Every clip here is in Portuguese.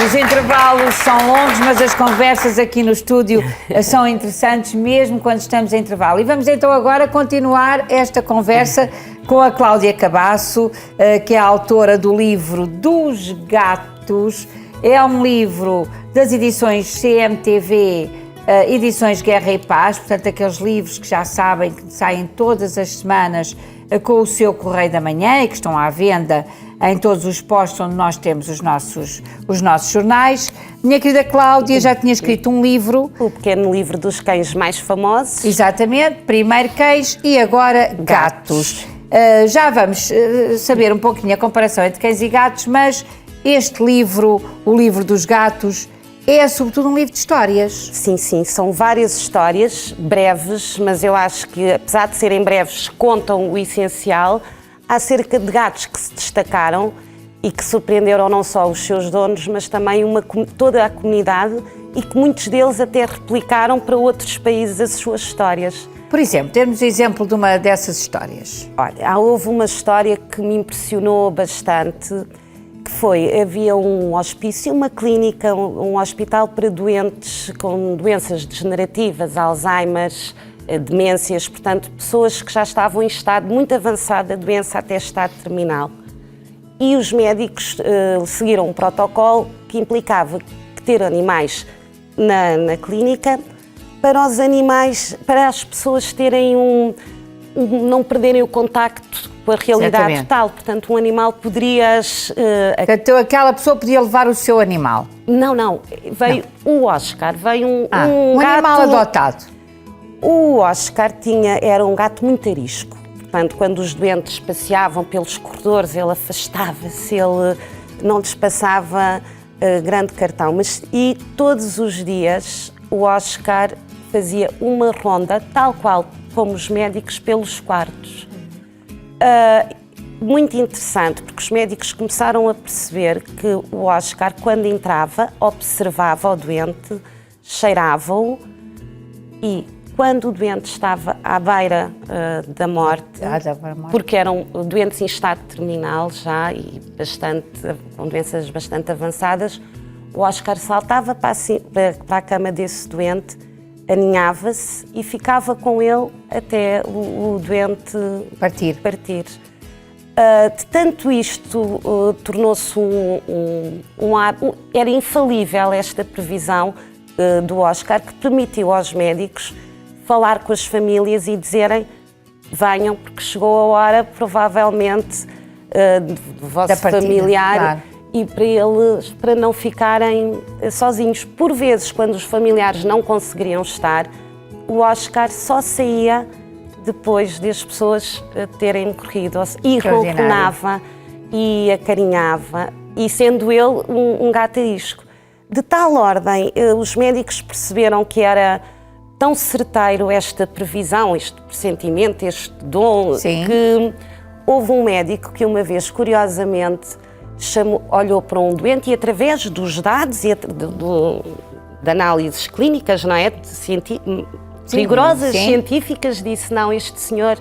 Os intervalos são longos, mas as conversas aqui no estúdio são interessantes mesmo quando estamos em intervalo. E vamos então agora continuar esta conversa com a Cláudia Cabasso, que é a autora do livro Dos Gatos. É um livro das edições CMTV, edições Guerra e Paz, portanto aqueles livros que já sabem que saem todas as semanas com o seu Correio da Manhã e que estão à venda em todos os postos onde nós temos os nossos jornais. Minha querida Cláudia já tinha escrito um livro. O pequeno livro dos cães mais famosos. Exatamente, primeiro cães e agora gatos. Já vamos saber um pouquinho a comparação entre cães e gatos, mas este livro, o livro dos gatos, é sobretudo um livro de histórias. Sim, sim, são várias histórias, breves, mas eu acho que, apesar de serem breves, contam o essencial acerca de gatos que se destacaram e que surpreenderam não só os seus donos, mas também toda a comunidade e que muitos deles até replicaram para outros países as suas histórias. Por exemplo, temos o exemplo de uma dessas histórias. Olha, houve uma história que me impressionou bastante, que foi, havia um hospício, uma clínica, um hospital para doentes com doenças degenerativas, Alzheimer, demências, portanto, pessoas que já estavam em estado muito avançado da doença até estado terminal. E os médicos seguiram um protocolo que implicava ter animais na clínica para os animais, para as pessoas terem não perderem o contacto com a realidade. Exatamente. Total. Portanto, um animal poderias... Então, aquela pessoa podia levar o seu animal? Não. Veio o Oscar, veio um gato, animal adotado. O Oscar era um gato muito arisco. Portanto, quando os doentes passeavam pelos corredores, ele afastava-se, ele não lhes passava grande cartão. E todos os dias o Oscar fazia uma ronda, tal qual como os médicos, pelos quartos. Muito interessante, porque os médicos começaram a perceber que o Oscar, quando entrava, observava o doente, cheirava-o e, quando o doente estava à beira da morte, porque eram doentes em estado terminal já e com doenças bastante avançadas, o Oscar saltava para a cama desse doente, aninhava-se e ficava com ele até o doente partir. De tanto isto, tornou-se era infalível esta previsão do Oscar, que permitiu aos médicos falar com as famílias e dizerem: venham, porque chegou a hora, provavelmente, do vosso familiar, claro. E para não ficarem sozinhos. Por vezes, quando os familiares não conseguiriam estar, o Oscar só saía depois das pessoas terem morrido e ronronava e acarinhava, e sendo ele um gato arisco. De tal ordem, os médicos perceberam que era tão certeiro esta previsão, este pressentimento, este dom, sim, que houve um médico que uma vez, curiosamente, olhou para um doente e, através dos dados e de análises clínicas, não é? Rigorosas, científicas, disse: não, este senhor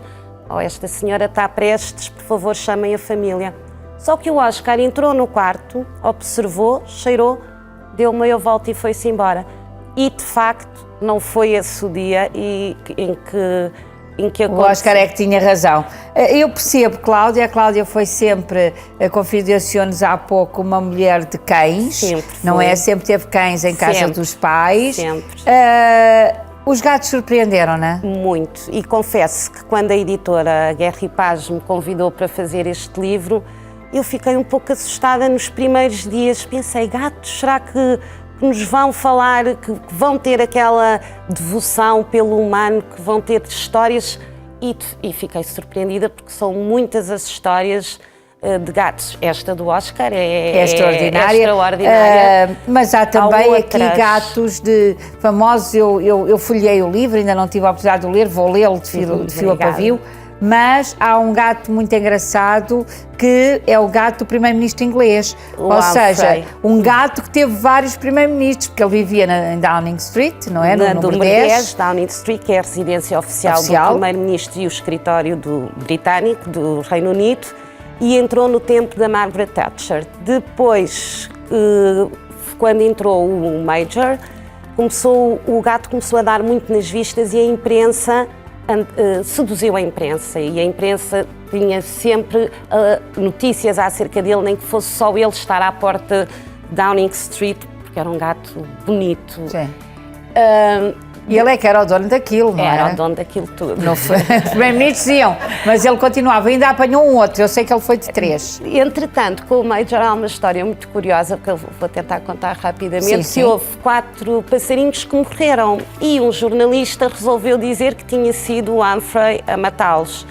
ou esta senhora está prestes, por favor, chamem a família. Só que o Oscar entrou no quarto, observou, cheirou, deu meia volta e foi-se embora. E, de facto, não foi esse o dia em que aconteceu. O Oscar é que tinha razão. Eu percebo, Cláudia. A Cláudia foi sempre, confidenciou-nos há pouco, uma mulher de cães. Sempre foi. Não é? Sempre teve cães em casa dos pais. Sempre. Os gatos surpreenderam, não é? Muito. E confesso que quando a editora Guerra e Paz me convidou para fazer este livro, eu fiquei um pouco assustada nos primeiros dias. Pensei: gatos, será que nos vão falar, que vão ter aquela devoção pelo humano, que vão ter histórias? E fiquei surpreendida, porque são muitas as histórias de gatos. Esta do Oscar é extraordinária. Mas há também aqui gatos de famosos. Eu folhei o livro, ainda não tive a oportunidade de ler, vou lê-lo de fio a pavio. Mas há um gato muito engraçado que é o gato do primeiro-ministro inglês. Ou seja, um gato que teve vários primeiros-ministros, porque ele vivia em Downing Street, não é? No número 10. Downing Street, que é a residência oficial do primeiro-ministro e o escritório britânico do Reino Unido, e entrou no tempo da Margaret Thatcher. Depois, quando entrou o Major, o gato começou a dar muito nas vistas e a imprensa seduziu a imprensa, e a imprensa tinha sempre notícias acerca dele, nem que fosse só ele estar à porta de Downing Street, porque era um gato bonito. Sim. E ele é que era o dono daquilo, não é? Era o dono daquilo tudo. Não foi. Os bem-ministros diziam, mas ele continuava, ainda apanhou um outro, eu sei que ele foi de 3. Entretanto, com o Major há uma história muito curiosa, que eu vou tentar contar rapidamente, Sim. que houve 4 passarinhos que morreram e um jornalista resolveu dizer que tinha sido o Humphrey a matá-los.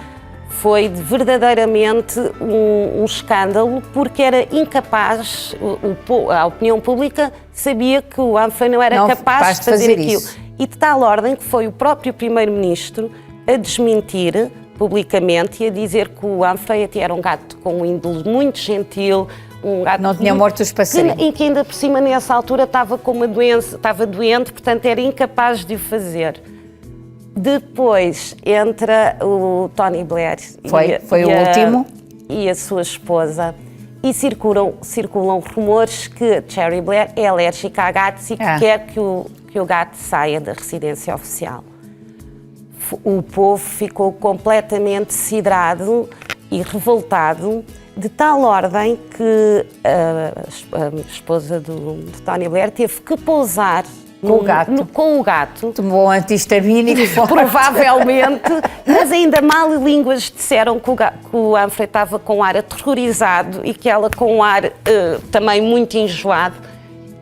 Foi verdadeiramente um escândalo, porque era incapaz, a opinião pública sabia que o Humphrey não era capaz de fazer aquilo. Isso. E de tal ordem que foi o próprio primeiro-ministro a desmentir publicamente e a dizer que o Humphrey até era um gato com um índole muito gentil, um gato não tinha morto os passarinhos. E que ainda por cima nessa altura estava com uma doença, estava doente, portanto era incapaz de o fazer. Depois entra o Tony Blair foi o último e a sua esposa, e circulam rumores que a Cherie Blair é alérgica a gatos e que quer que o gato saia da residência oficial. O povo ficou completamente sidrado e revoltado, de tal ordem que a esposa de Tony Blair teve que pousar com o gato. Tomou um antihistamínico. Provavelmente, mas ainda mal línguas disseram que o Humphrey estava com um ar aterrorizado e que ela com um ar também muito enjoado.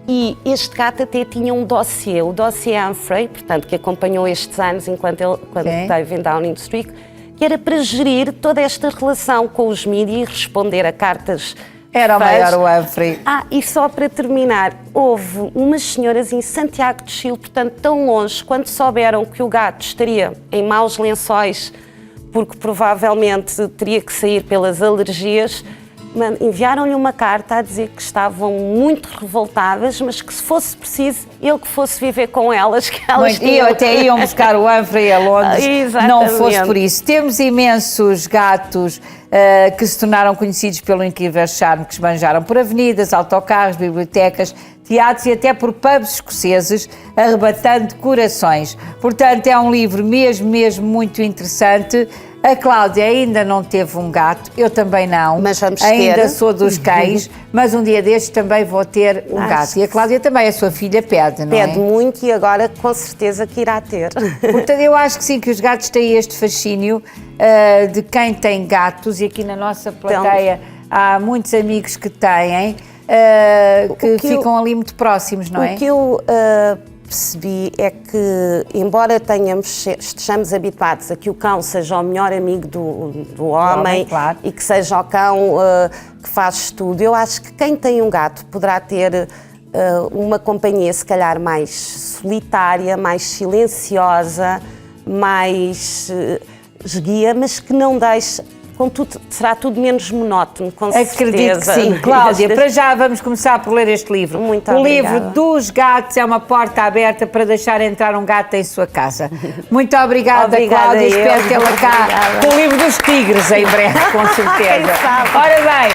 E este gato até tinha um dossiê, o dossiê Humphrey, portanto, que acompanhou estes anos quando esteve em Downing Street, que era para gerir toda esta relação com os mídias e responder a cartas. Era o maior o Humphrey. E só para terminar, houve umas senhoras em Santiago de Chile, portanto tão longe, quando souberam que o gato estaria em maus lençóis, porque provavelmente teria que sair pelas alergias, enviaram-lhe uma carta a dizer que estavam muito revoltadas, mas que se fosse preciso, ele que fosse viver com elas, que elas tinham... até iam buscar o Humphrey a Londres, não fosse por isso. Temos imensos gatos que se tornaram conhecidos pelo incrível charme, que esbanjaram por avenidas, autocarros, bibliotecas, teatros e até por pubs escoceses, arrebatando corações. Portanto, é um livro mesmo muito interessante. A Cláudia ainda não teve um gato, eu também não, mas vamos ainda ter. Sou dos cães, mas um dia destes também vou ter um gato. E a Cláudia também, a sua filha pede, não é? Pede muito e agora com certeza que irá ter. Portanto, eu acho que sim, que os gatos têm este fascínio de quem tem gatos, e aqui na nossa plateia há muitos amigos que têm, que ficam ali muito próximos, não é? O que eu percebi é que, embora estejamos habituados a que o cão seja o melhor amigo do homem, claro, e que seja o cão que faz tudo, eu acho que quem tem um gato poderá ter uma companhia se calhar mais solitária, mais silenciosa, mais esguia, mas que não deixe... Contudo, será tudo menos monótono, com certeza. Acredito que sim. Cláudia, para já vamos começar por ler este livro. Muito obrigada. O livro dos gatos é uma porta aberta para deixar entrar um gato em sua casa. Muito obrigada, Cláudia. Espero tê-la cá com o livro dos tigres em breve, com certeza. Ora bem.